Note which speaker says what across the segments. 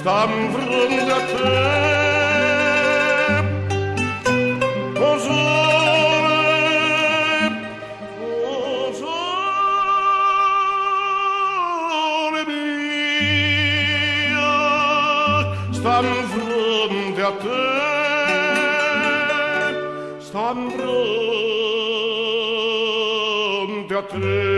Speaker 1: stan fronte a te. O sole mio, stan fronte a te, stan fronte a te.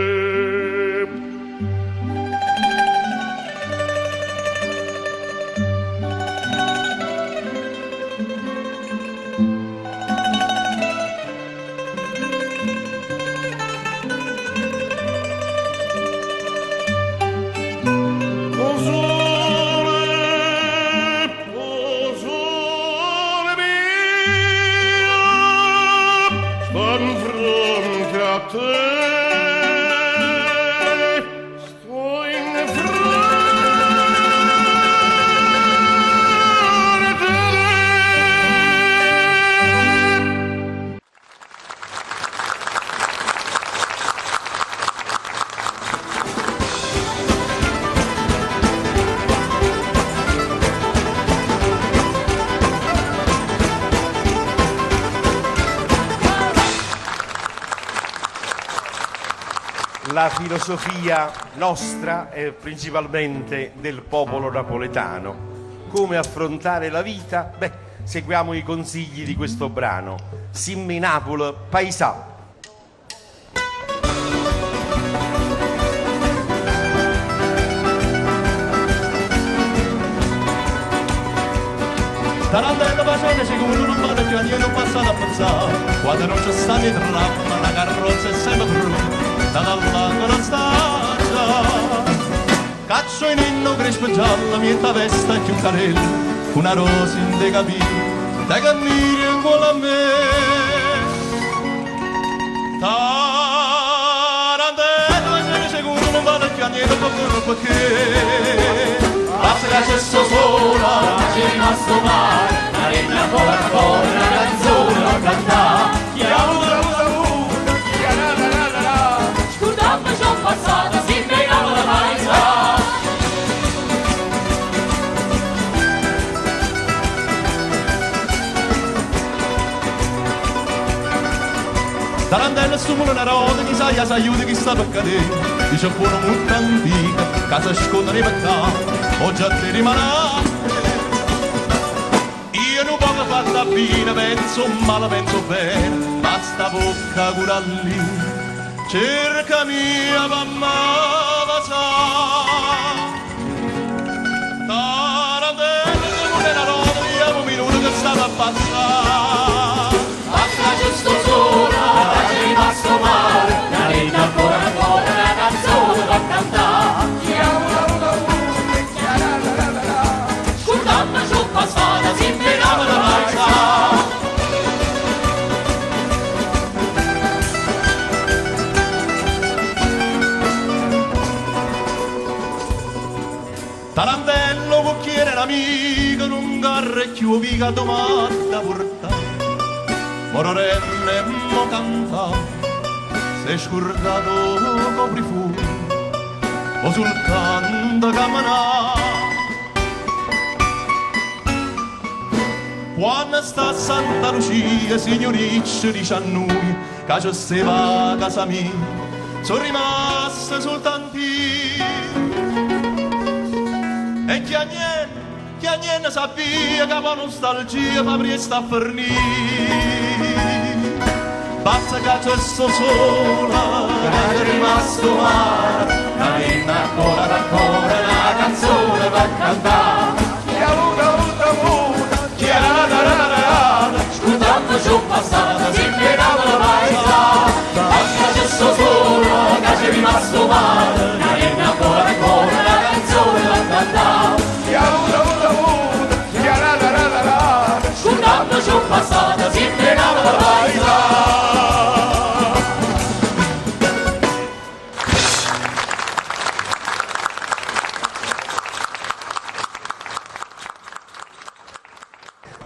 Speaker 2: La filosofia nostra è principalmente del popolo napoletano. Come affrontare la vita? Beh, seguiamo i consigli di questo brano. Simmi Napoli, paesà.
Speaker 3: Tarantella facete sicuro non vale più a niente non passate a pensare. Quando non c'è sta dietro la carrozza è sempre brutta. Dall'angolo la staggia caccio in inno crespo gialla mietta vesta e chiucarella una rosa in de capì da cammini ancora a me tarantella se sicuro non vale più a niente perché basta che c'è sto sola c'è rimasto male la regna ancora una canzone da cantare passata si fregava la paesa. Tarantella sto pure una roda chi sa aiuta chi sta per cadere dice buono molto antica casa sconda nei peccati ho già ti rimanere io non poco fatta bene penso male penso bene basta bocca cura lì cerca mia mamma sa tarantella come una roba io un minuto che stava a passare basta giusto sola è rimasto male la regna ancora una canzone da cantare scordando giù passata si impiegava la marcia. Tarantello cocchiere l'amico non garrecchio viga domanda portare mororelle mo canta sei scordato copri fuori o sul canto camminà quando sta a Santa Lucia signoriccio dice a noi che c'è se va a casa mia sono rimaste soltanto e chi a niente sapia che la nostalgia fa presta a fornire basta che c'è sto sola che è rimasto male la venna ancora una canzone per cantare chi ha avuto chi ha scudando giù passata si piegava la paesa basta che c'è sto sola che è rimasto male la venna ancora una canzone per cantare scudando giù passata si piegava la paesa.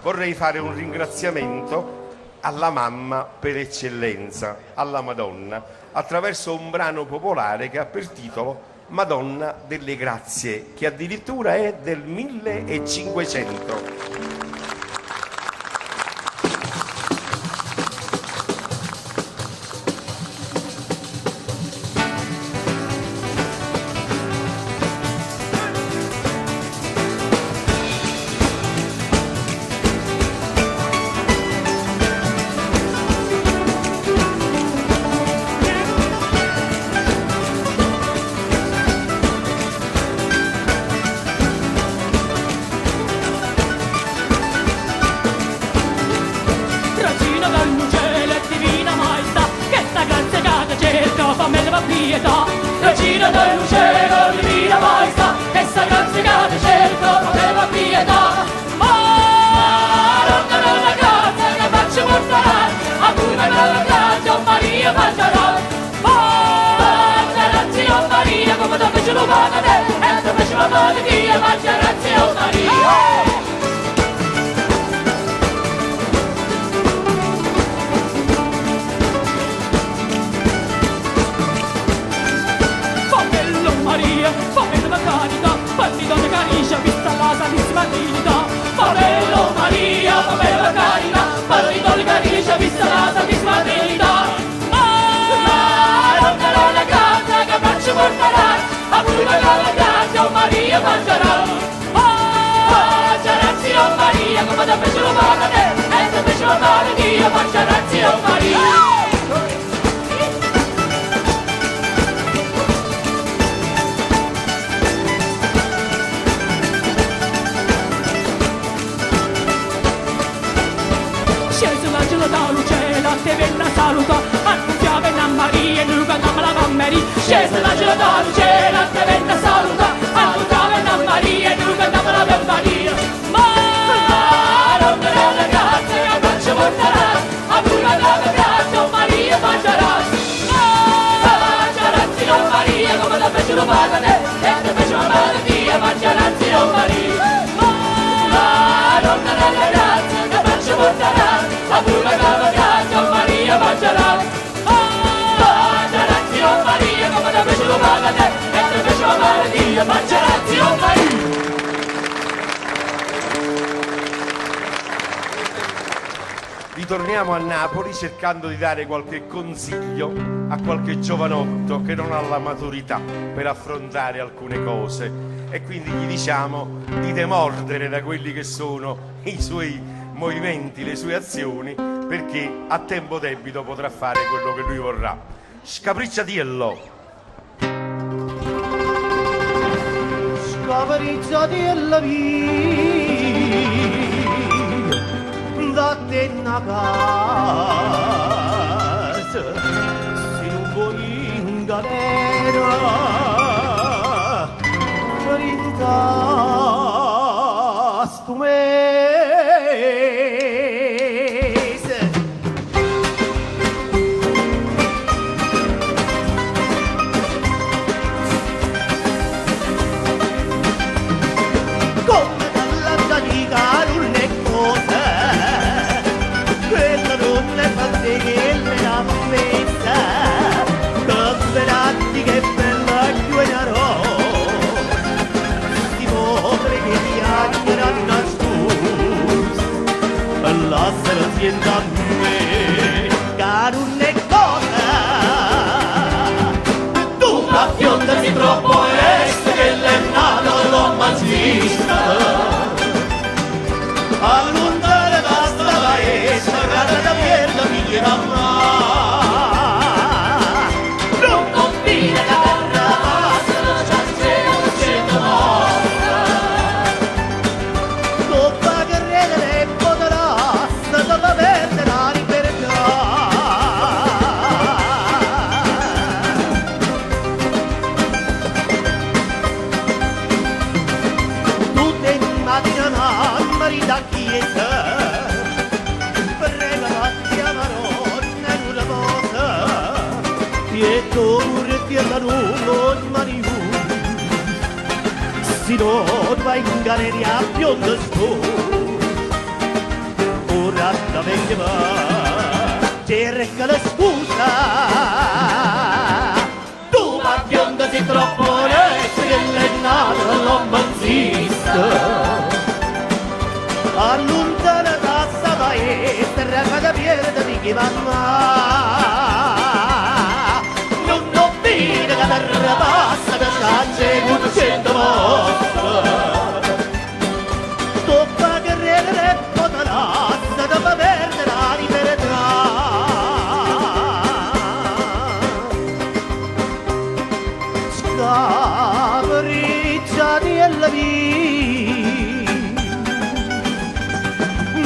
Speaker 2: Vorrei fare un ringraziamento alla mamma per eccellenza, alla Madonna, attraverso un brano popolare che ha per titolo Madonna delle Grazie, che addirittura è del 1500.
Speaker 3: Regina del cielo, divina maestà, che sta cazzegata cerco, aveva pietà. Madonna della grazia, che faccio portare, a cui me la grazia, Maria mangerà. Mangerazio Maria, come da fece lo paga te, e da fece la mano di Dio, mangerazio Maria. Donne caricia, vista la Santissima Trinità. Favelo Maria, favela carità, donne caricia, vista la Santissima Trinità. Madonna della grazia, che faccio porterà, a cui me la grazia, Maria mangerà. Mangerazio Maria, come da fece lo paga te, e da fece lo paga Dio, mangerazio Maria. Te venna saluta, annunziava a Maria e lui cantava la Mammeri. Scese l'angelo da Lucera, te venna saluta, annunziava a Maria e lui cantava la Mammeri. Madonna della grazia, che faccio porterà, a cui la grazia, Maria mangerà. Mangerazio Maria, come da fece lo paga te, e da fece la madre Dio, mangerazio Maria. Madonna della grazia, che faccio porterà, a cui la grazia, Maria mangerà. Mangerazio Maria, come da fece lo paga te, e da fece la madre Dio, mangerazio Maria.
Speaker 2: Ritorniamo a Napoli cercando di dare qualche consiglio a qualche giovanotto che non ha la maturità per affrontare alcune cose, e quindi gli diciamo di demordere da quelli che sono i suoi movimenti, le sue azioni, perché a tempo debito potrà fare quello che lui vorrà. Scapricciatiello.
Speaker 4: Scapricciatiello da te una casa, se non vuoi in galera, rinda sto mese. Come dalla gianica non è cosa, quella non è fatte che le la messa, che sperati che bella più è narò, si muore che ti aggeranno a scus, la sera sienta a me, che non è cosa, tu la fionda si troppo est che l'è nato l'ho mazzista. Allontanare da sta paese, cara da mierda mi chiama non dire la terra passa, non c'è non c'è nostra. Dopo che redere e poterassa, dopo perdere la libertà. Tu te immagini marita chiesa, pregarati a Maronna in una cosa, e tu ti non maniu, si non vai in galleria bionda sto, ora da vecchia va, cerca la scusa, tu ma bionda sei troppo che non vede che terra passa per scacce con 100 vostre toppa che rete potrasta dopo perdere la libertà scapricciati e la vita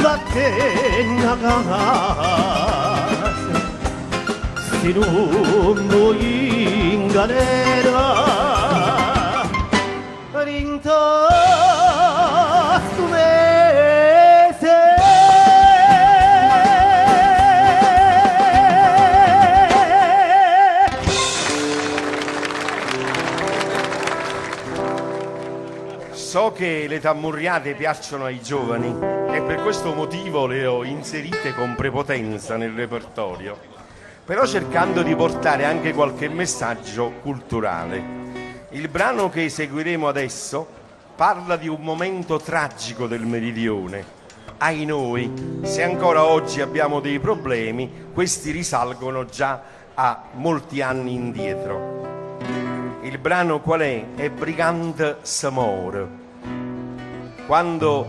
Speaker 4: batte una casa se non vuoi in galera rintosto mese
Speaker 2: So che le tammurriate piacciono ai giovani e per questo motivo le ho inserite con prepotenza nel repertorio, però cercando di portare anche qualche messaggio culturale. Il brano che eseguiremo adesso parla di un momento tragico del Meridione. Ai noi, se ancora oggi abbiamo dei problemi, questi risalgono già a molti anni indietro. Il brano qual è? È Brigand s'amor. Quando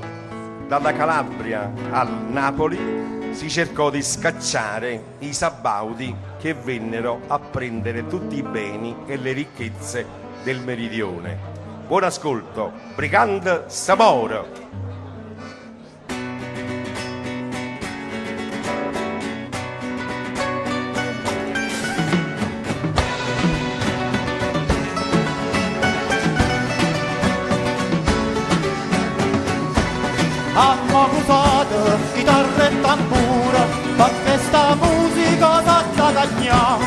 Speaker 2: dalla Calabria al Napoli si cercò di scacciare i sabbaudi che vennero a prendere tutti i beni e le ricchezze del Meridione. Buon ascolto, Brigand s'amor.
Speaker 3: Hanno usato chitarra e tambura perché sta musica sa guadagnare.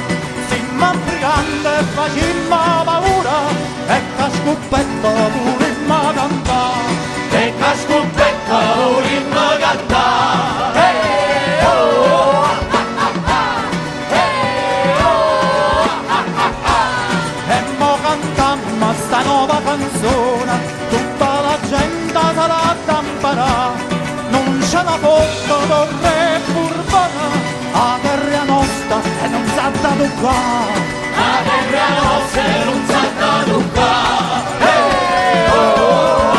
Speaker 3: Simma brigante e facimma paura e cascuppetto purimma cantare. E cascuppetto purimma cantare. Hey, oh, e mo cantammo sta nuova canzone, tutta la gente sarà da imparare. Non c'è una foto con re burbana, la terra nostra e non sa da toccare. La terra nostra e non sa da toccare. Hey, oh,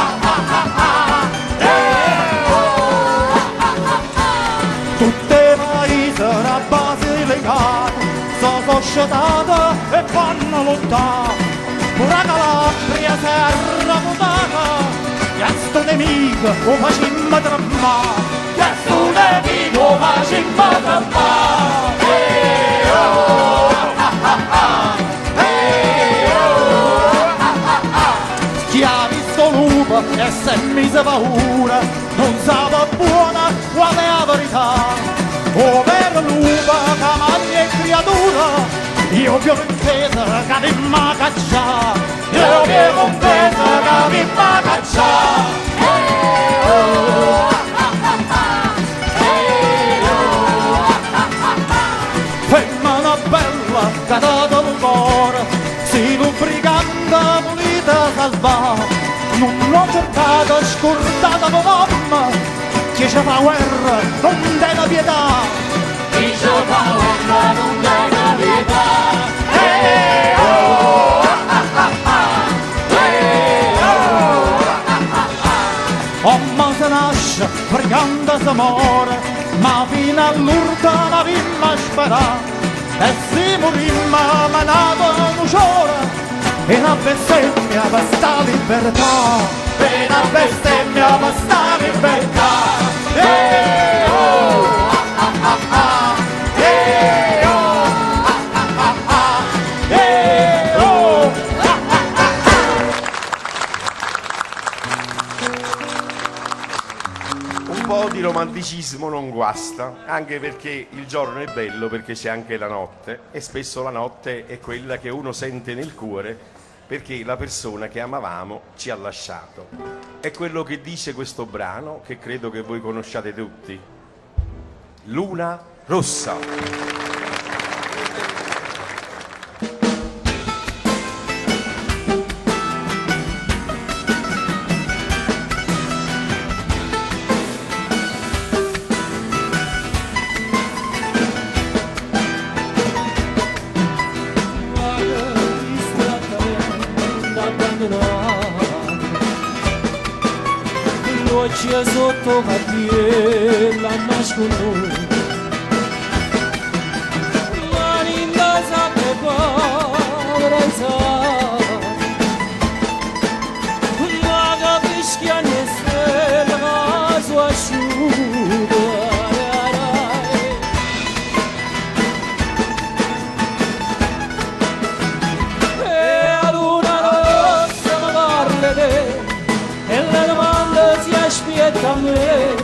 Speaker 3: tutte paesi a base legata sono scetate e vanno lontane. Pura Calabria si è ramutata, questo nemico lo facimmo trammare. Questo nemico lo facimmo trammare. Hey, oh, hey, oh, schiavi sto lupo e se mise paura, non sapeva buona qual è la verità. Oh, vero lupo che mangia e creatura, io vi ho inteso che mi caccia. Io vi ho inteso che mi caccia. Hey, oh, hey, oh, femmina bella che dato il cuore, si lubricanta pulita salvata. Non l'ho cercata scordata con mamma, chi ci fa guerra non deve pietà. Chi ci fa guerra non deve pietà. Hey, oh, hey, oh, ma se nasce brigante s'amore, ma fino all'urta la vimma spera. E si morimma manata un'ora, e una bestemmia per sta libertà. E una bestemmia per sta libertà. Hey, oh, hey, oh, hey, oh.
Speaker 2: Un po' di romanticismo non guasta, anche perché il giorno è bello perché c'è anche la notte e spesso la notte è quella che uno sente nel cuore perché la persona che amavamo ci ha lasciato. È quello che dice questo brano che credo che voi conosciate tutti. Luna rossa.
Speaker 3: abbandonato, l'occhio sotto cartiera nascono. Ma capisci che ne stella la sua asciuga e la luna rossa mi parla te e la domanda si aspetta a me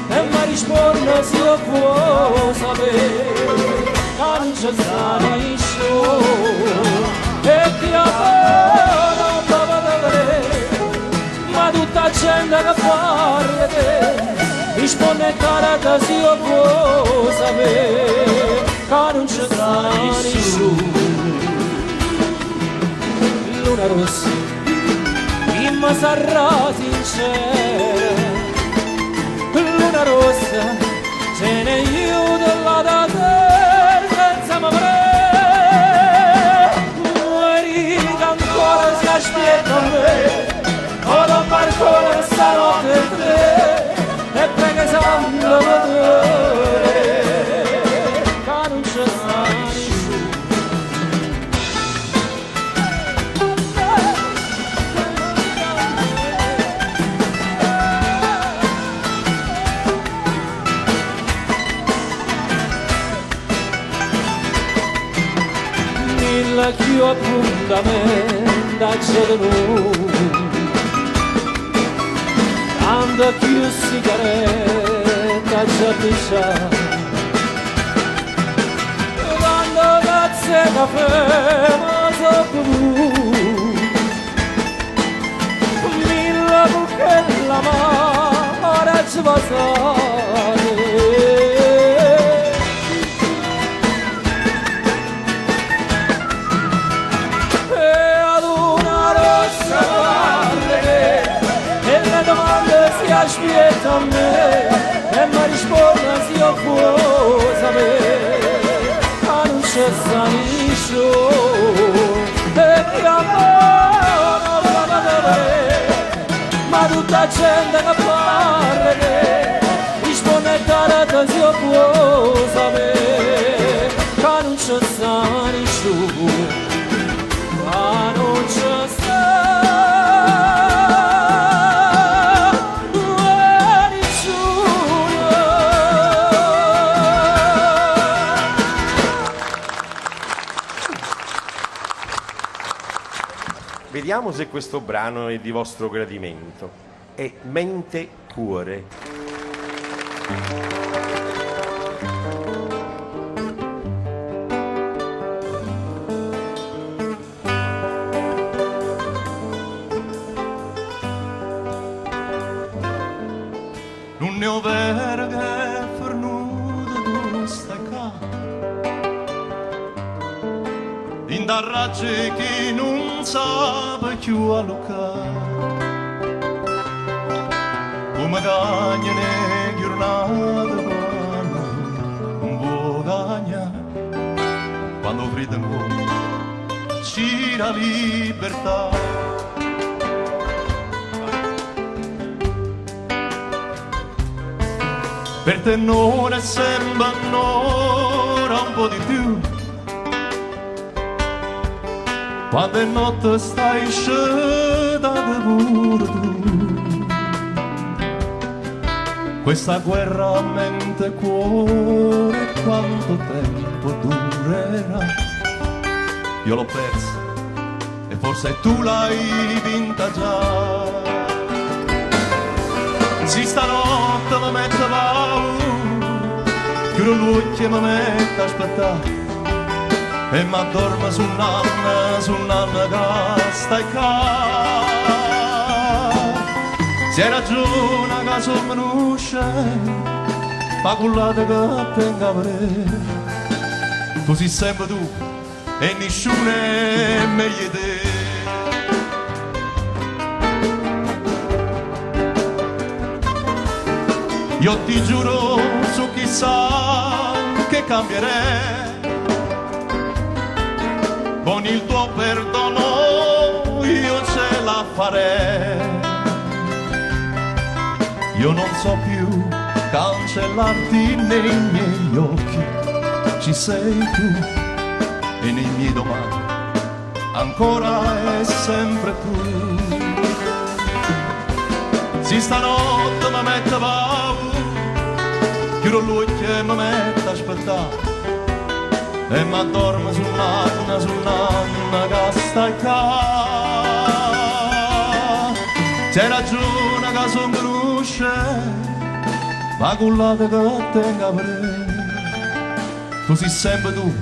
Speaker 3: e mi risponde se io può sapere non c'è stata in show e ti amore non va vedere ma tutta la gente che parla di te risponde cara se io può sapere che non c'è stata in show. Luna rossa chi mi sarà sincera, luna rossa se ne aiuta la da te ancora si aspetta a me o non parcono stanotte te e prega santo vedere che non c'è più appuntamento c'è noi tanto più sigaretta c'è pisciata tanto cazzo caffè ma so bevuto mille buche la mare ci passate aspetta a me e mi risponde se io può sapere ma non c'è saniscio e che amore non va vedere ma tutta la gente che parla risponde cara se io può sapere che non c'è saniscio ma non c'è
Speaker 2: Vediamo se questo brano è di vostro gradimento. È Mente Cuore.
Speaker 3: Non ne ho vera che fornuta tu stai qua in darragge chi non sa più a loccare come cagna ne giornata quando non può cagnare quando fredda in cuore ci la libertà per te non è sempre un'ora un po' di più quando è notte stai scedata pure tu questa guerra a mente e cuore quanto tempo durerà io l'ho persa e forse tu l'hai vinta già si stanotte mi mette paura chiudo gli occhi e mi metto a aspettare e m'addormo su un'anna che stai qua se hai ragione che sono minusce ma cullate che tenga a vedere tu sei sempre tu e nessuno è meglio di te io ti giuro su chissà che cambierei con il tuo perdono io ce da fare. Io non so più cancellarti nei miei occhi, ci sei tu e nei miei domani ancora e sempre tu. Si stanotte mi mette paura, chiudo l'occhio e mi metto a aspettare e mi addormo su un'anna che sta qua. C'è ragione che son conosce, ma cullate che tenga pre. Tu sei sempre tu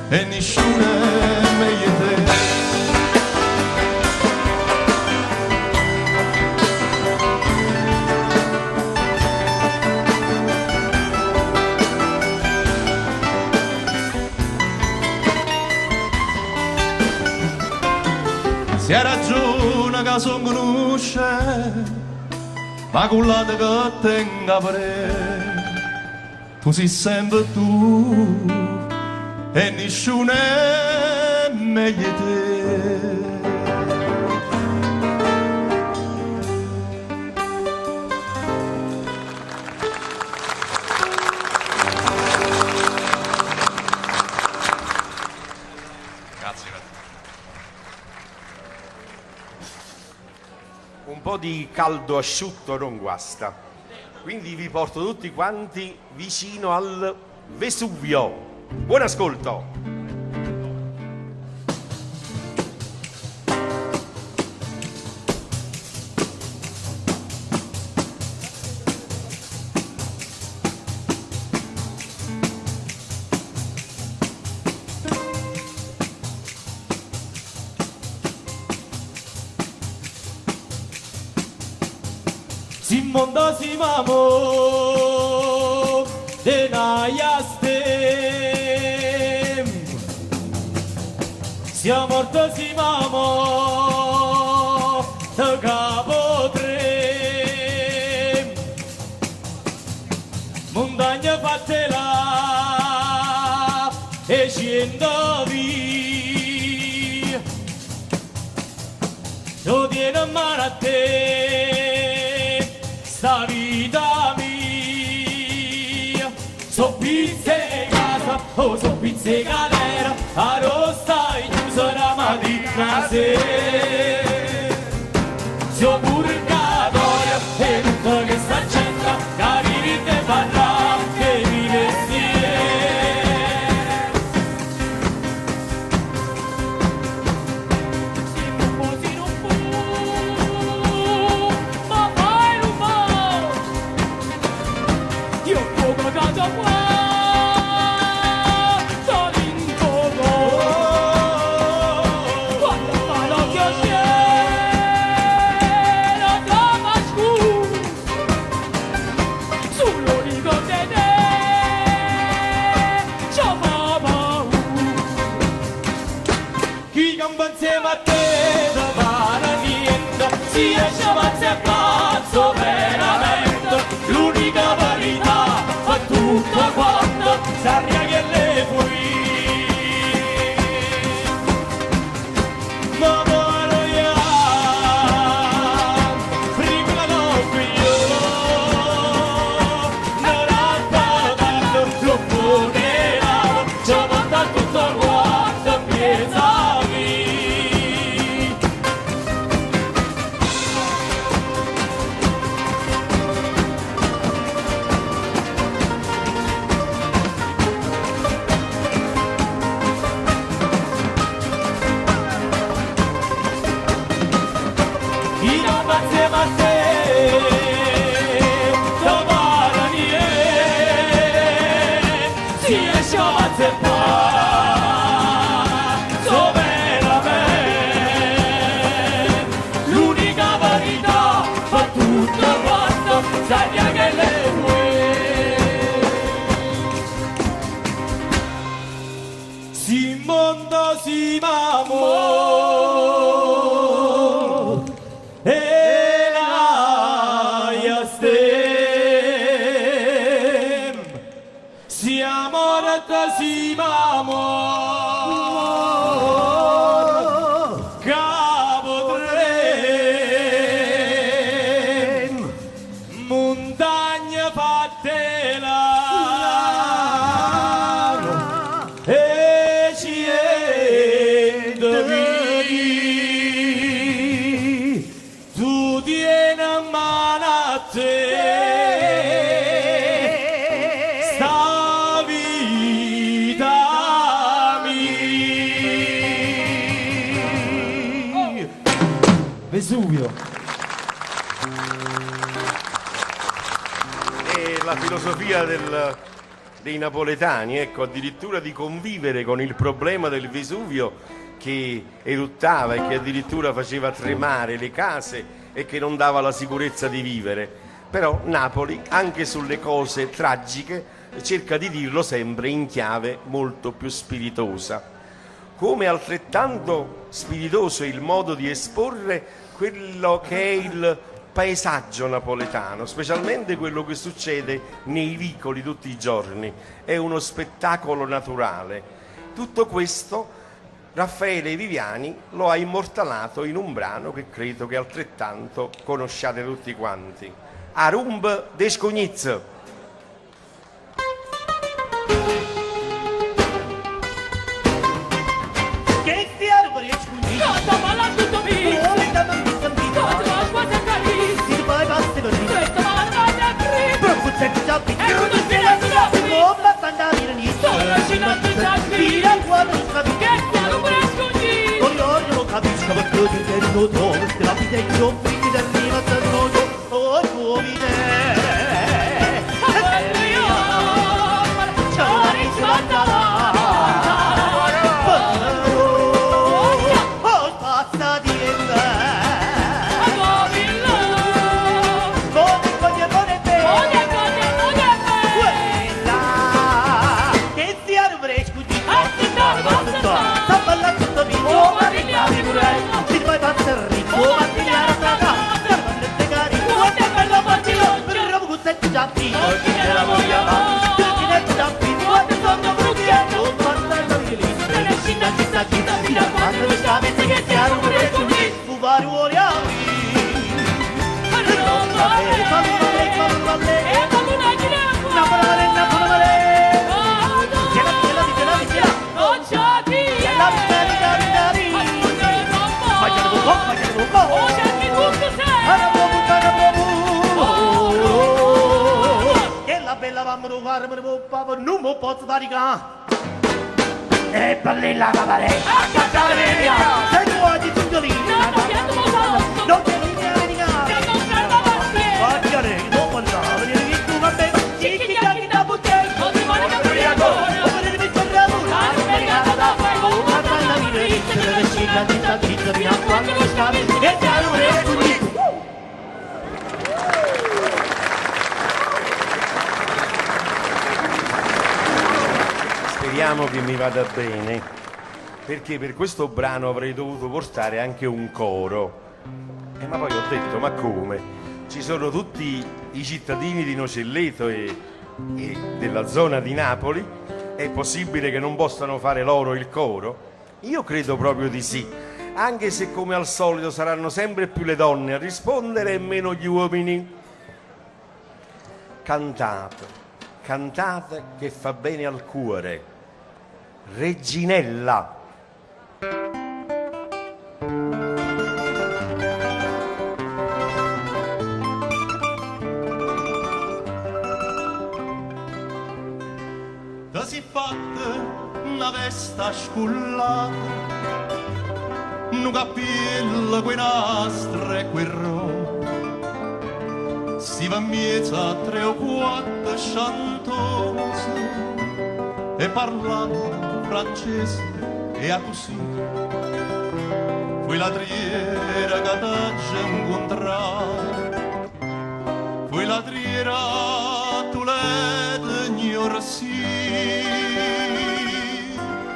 Speaker 3: e nessuno è meglio di te. Si ha ragione che son conosce, ma cullate che tenga pre. Tu sei sempre tu e nessuno è meglio di te.
Speaker 2: Un po' di caldo asciutto non guasta, quindi vi porto tutti quanti vicino al Vesuvio. Buon ascolto!
Speaker 4: Mondo si mamo de naiastem, sia morto si mamo de capotrem, montagna fatela e scendo via, lo tiene in mano a te sta vita mia. So pizze casa, oh so pizze galera, a rosta e chiusa la mattina sera. So purgatorio e tutto che sta c'entra, che vivi te parla, che vive l'unica verità fa tutto quanto sappia che le fui. Ma voglio io prima non qui io non ho pagato lo funerale, ci ho portato tutto quanto pensavi. L'unica verità fa tutto quanto sappia che le vuoi. Si mondo si mamo e la te sta vita mia. Vesuvio.
Speaker 2: E la filosofia dei napoletani, ecco, addirittura di convivere con il problema del Vesuvio che eruttava e che addirittura faceva tremare le case e che non dava la sicurezza di vivere. Però Napoli, anche sulle cose tragiche, cerca di dirlo sempre in chiave molto più spiritosa. Come altrettanto spiritoso è il modo di esporre quello che è il paesaggio napoletano, specialmente quello che succede nei vicoli tutti i giorni. È uno spettacolo naturale. Tutto questo Raffaele Viviani lo ha immortalato in un brano che credo che altrettanto conosciate tutti quanti. Arumb de Scognizz.
Speaker 3: Che ti arbre scugnizzo?
Speaker 4: Cosa balla tutto mio?
Speaker 3: Come da non mi sentito?
Speaker 4: Cosa quasi a carissimo?
Speaker 3: Si vai basta per dire.
Speaker 4: Questo va a prima.
Speaker 3: Proprio c'è già più.
Speaker 4: E uno silenzio
Speaker 3: Come bandare in
Speaker 4: Sono scinati già
Speaker 3: Vira quando non capisco.
Speaker 4: che stiamo pure scognito.
Speaker 3: Con io non capisco perché io ti tengo dove te la vita che non fingi del mio terreno. Oh, come te. Non mi posso varicare e ballella cabaret a cantare via se tu oggi tu lì non ti vieni a venire guardare non parlare di tu va bene chi chiami da bottega non ti vuole capire ancora come devi tornare a una bella vita delle città di Tantizza fino a quando non stavi e ti hanno reso lì.
Speaker 2: Speriamo che mi vada bene, perché per questo brano avrei dovuto portare anche un coro. Ma poi ho detto, ma come? Ci sono tutti i cittadini di Nocelleto e della zona di Napoli, è possibile che non possano fare loro il coro? Io credo proprio di sì, anche se come al solito saranno sempre più le donne a rispondere e meno gli uomini. Cantate, cantate che fa bene al cuore. Reginella.
Speaker 3: Da si fatta una vesta scullata, un cappello, quei nastri e quel ro. Si va in mezzo a 3 o 4 chantose e parlando francese e a così. Fu la triera che t'ha incontrato, fu la triera tu l'hai ignorsi.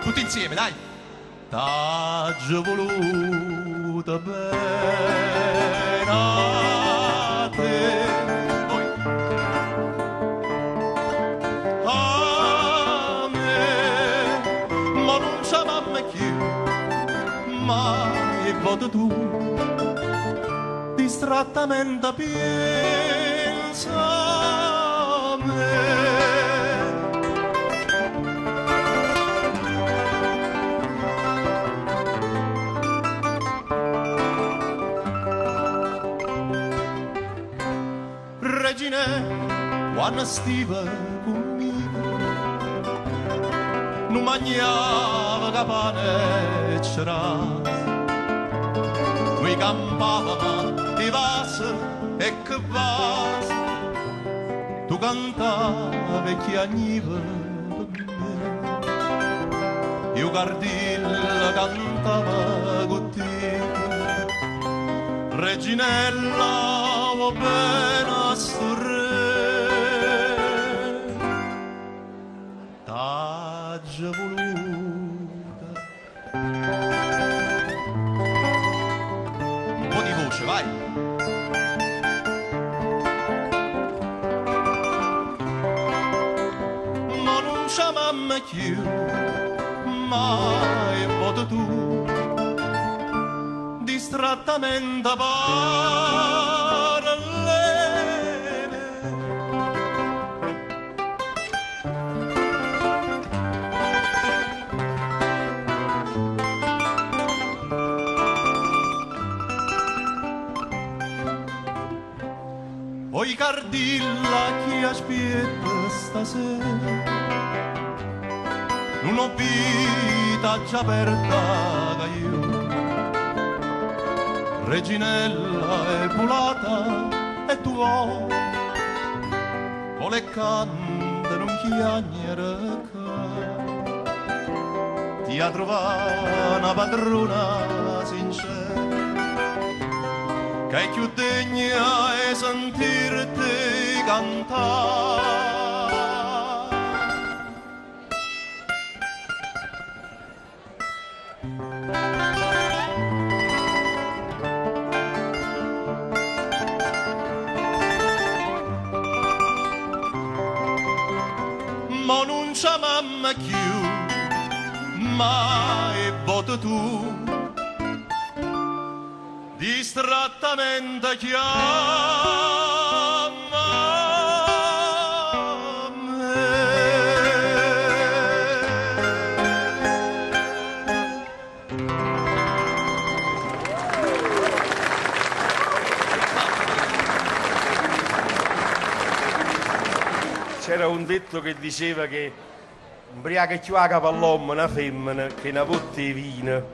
Speaker 3: Tutti insieme, dai! T'ha voluto bene a te. Ma e voto tu distrattamente pensa a me. regine, quando stiva conmigo, non mangiava capane e c'era. Noi campavamo i vasi e che vasi, tu cantavi chi agniva per me, io Cardilla cantava con te, reginella va bene a sto re, t'ha già voluta. Un po' di voce, vai! Ma non c'è mamma più, mai voto tu, distrattamente parallele. Oi Cardilla chi aspetta stasera, non ho vita già aperta che io, reginella è volata e tu vuole canta non chiagnere che ti ha trovato una padrona sincera che è più degna di sentirti cantare. Ma non c'è mamma più, mai voto tu, distrattamente chiama me.
Speaker 2: C'era un detto che diceva che ubriaca più a capall'uomo una femmina che una botte di vino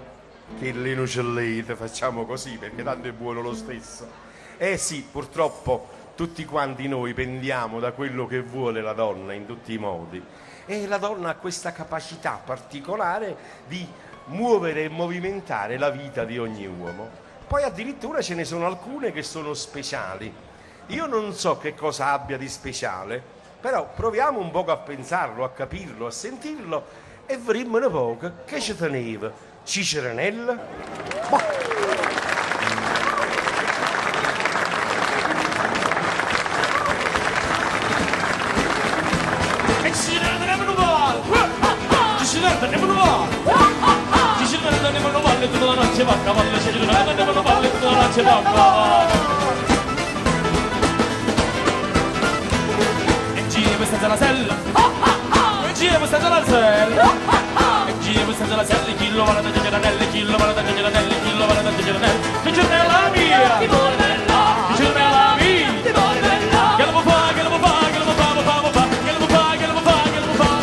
Speaker 2: che le nocellette, facciamo così perché tanto è buono lo stesso. Eh sì, purtroppo tutti quanti noi pendiamo da quello che vuole la donna in tutti i modi, e la donna ha questa capacità particolare di muovere e movimentare la vita di ogni uomo. Poi addirittura ce ne sono alcune che sono speciali. Io non so che cosa abbia di speciale, però proviamo un poco a pensarlo, a capirlo, a sentirlo e vedremo un poco che ci teneva Ciceranella.
Speaker 4: Ciceranella andiamo a valle tutta la notte va a cavallo, Ciceranella andiamo a valle tutta la notte va a cavallo. E gira questa è la sella, e gira questa è la sella. Questa è la sella, chi lo vale da Ciceranella, chi lo vale da Ciceranella, chi lo vale da Ciceranella. Ciceranella mia, ti vuole là, Ciceranella mia, ti vuole là. Che lo può fare, che lo può fare, che lo può fare, che lo può fare, che lo può fare, che lo può fare, che lo può fare.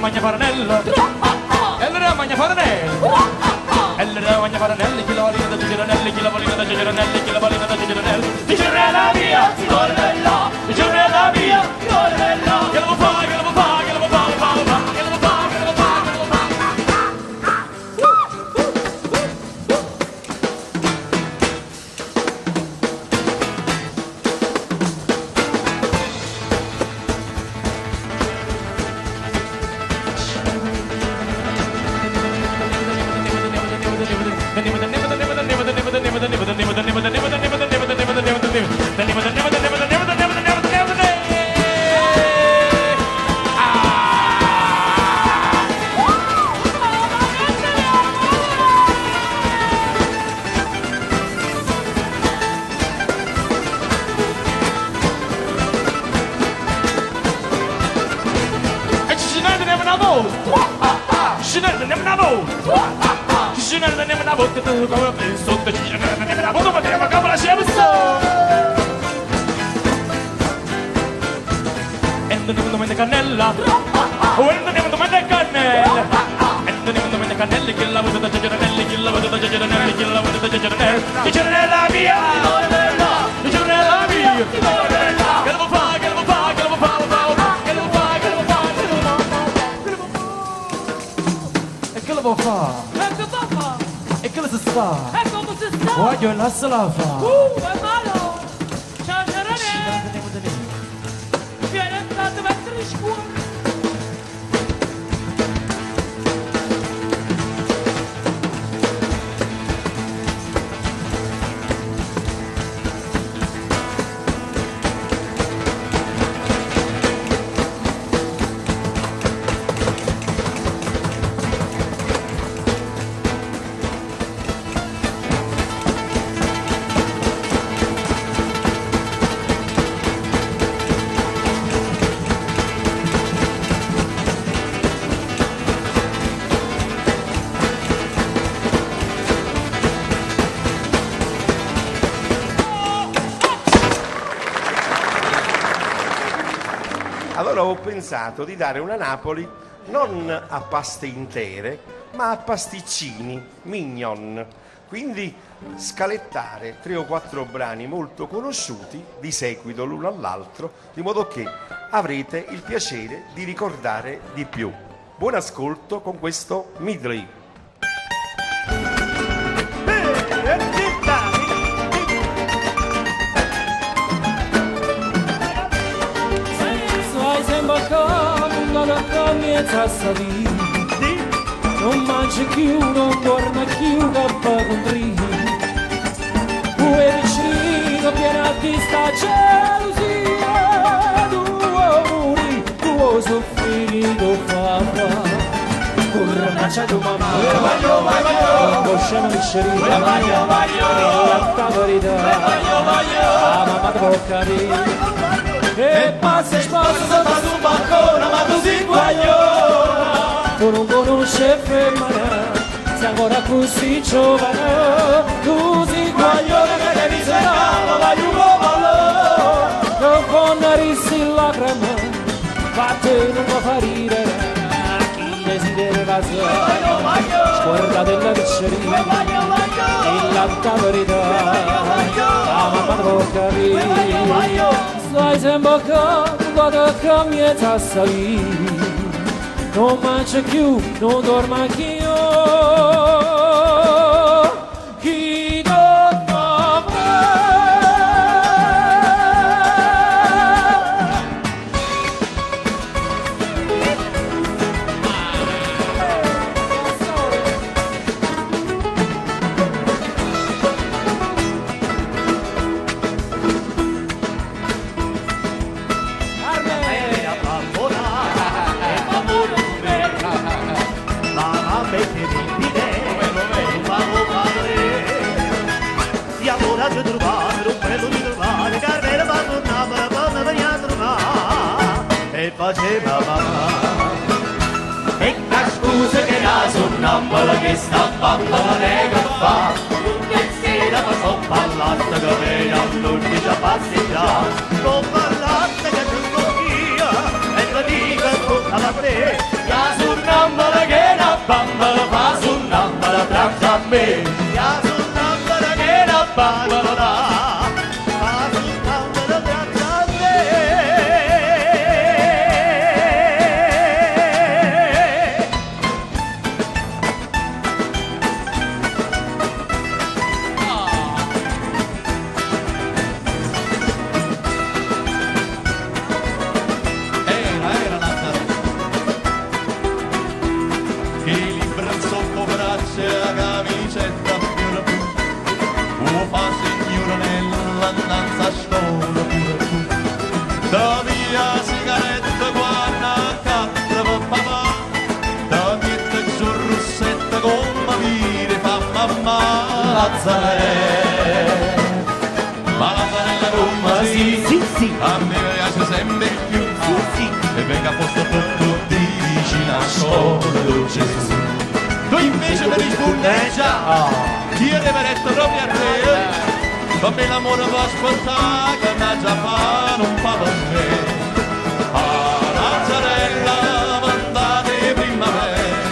Speaker 4: Magna Faranella, allora Magna Faranella, allora Magna Faranella, chi la valina da Ciceranella, chi la valina da Ciceranella, chi la valina da Ciceranella. Ciceranella mia, ti vuole là, Ciceranella mia, ti vuole là. Scinella nemmeno una volta, scinella nemmeno una volta, tu come penso, scinella nemmeno una volta, ma te la capola c'è e non devo domande cannella, o non devo domande cannella, e non devo domande cannelle, chi la vuole da Gianelli, chi la vuole da Gianelli, chi la vuole da Gianelli, che Gianella mia, che Gianella mia, che devo fare, che devo fare, che devo fare, che devo fare, che devo fare, che devo fare, e che devo fare, e che si sta, voglio la salafa,
Speaker 5: è malo, ciao Gerone, vieni andato a mettere in scuola.
Speaker 2: Allora ho pensato di dare una Napoli non a paste intere, ma a pasticcini, mignon. Quindi scalettare 3 o 4 brani molto conosciuti di seguito l'uno all'altro, di modo che avrete il piacere di ricordare di più. Buon ascolto con questo medley.
Speaker 4: Comienza a salire, non mangi più, non dorme più, cappa con rio. Tu è vicino, piena di sta gelosia, tu muri, tu soffriri, tu fa. Corre, mangia tu mamma, non posciamo viscerire, la verità, la mamma ti può capire. E passa sotto sul balcone, ma tu sei guagliona. Tu non conosci femmina, sei ancora così giovane. Tu sei guagliona che devi serrare, vai un po' ballo. Non può rissi lacrime, fate non può far ridere. Chi desidera casa, scorda della pizzeria. E la verità, la mamma può capire. Stai sempre quando comienza a salire, non mangia più, non dorme più. Chi dorme
Speaker 3: di trovare, un bello di trovare, carriera ma non la donna veniva a trovare e faceva mamma. E la scusa che la sonnambola che sta bambola nega fa, che sera fa son ballata che vedi a tutti già passeggiare, non ballata che tu via e la dica tutta la pre, la sonnambola che la bambola fa sonnambola braccia a me, la sonnambola che la bambola fa sonnambola braccia a me. Era nata che libra sotto braccia la camicetta pure tu fa signora nell'andanza a scuola pure tu da via sigaretta guarda accanto papà da mietta giù rossetta come dire fa mamma Lazzarè ma la zanella come sì a me piace sempre più e venga a posto per tutti vicino a scuola mi spulleggia, chi è veretto proprio a te. Ma me l'amore va a ascoltare che mi ha già fatto un po' per me. Lazzarella, mandate primavera,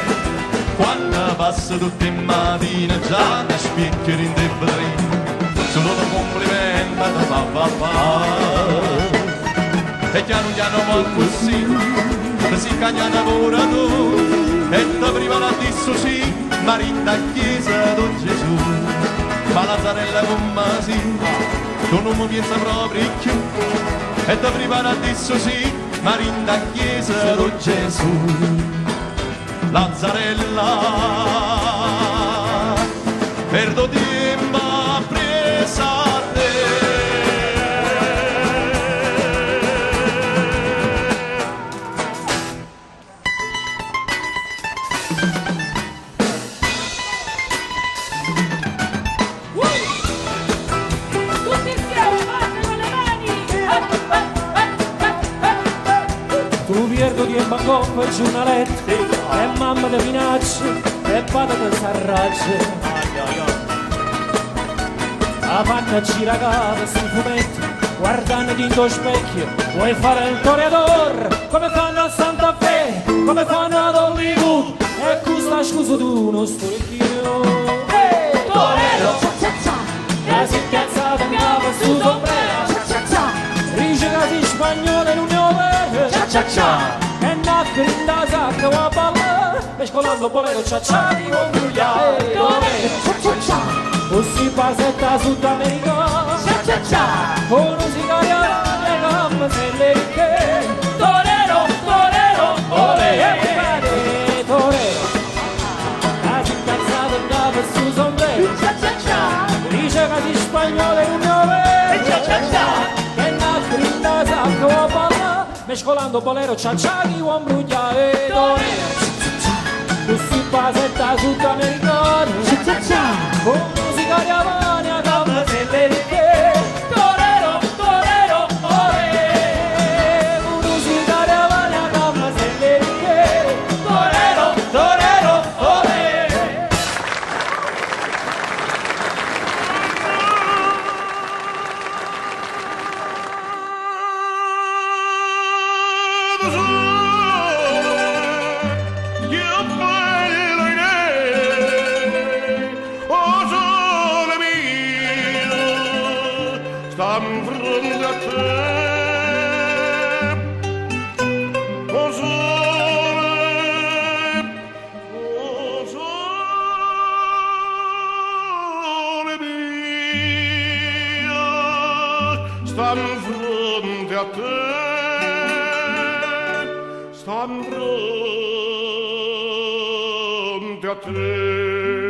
Speaker 3: quando passa tutte in mattina già mi spicchiano in debbrino, solo un complimento da papà. E chiaro molto così, si cagna lavora tu, e da prima la disso sì, marinda chiesa don Gesù. Ma Lazzarella come sì, tu non mi pensa proprio più, e da prima la disso sì, marinda chiesa don Gesù. Lazzarella, perdo tempo presa a te.
Speaker 5: Tutti insieme, fate con le mani!
Speaker 4: Tu perdo tempo con il giornaletto, e mamma ti minaccia, e padre ti s'arraggia. La panna gira cava sul fumetto, guardando dentro lo specchio, vuoi fare il toreador, come fanno a Santa Fe, come fanno ad Hollywood, e questa scusa tu non storichino. Torero, e si piazzata in cava su sombrero, dice che sei spagnolo in unione, e nacque in da sacca va a ballare, mescolando bolero ciacciati con grugliare. Torero, così pasetta sudamericana, con musica le gambe se le ricche. Torero, torero, olè, torero, la si piazzata in capo su sombrero, dice che si spagnolo in unione, e nacque in da sacca va a ballare, mescolando bolero ciacciati con grugliare. Torero, così pasetta sudamericana, con musica di Havana, gambe se le ricche. Torero, torero, olè, con musica di Havana, gambe se le ricche. Torero, torero, olè.
Speaker 1: Stam fronte a te, o sole mio, stam fronte a te, stam fronte a te.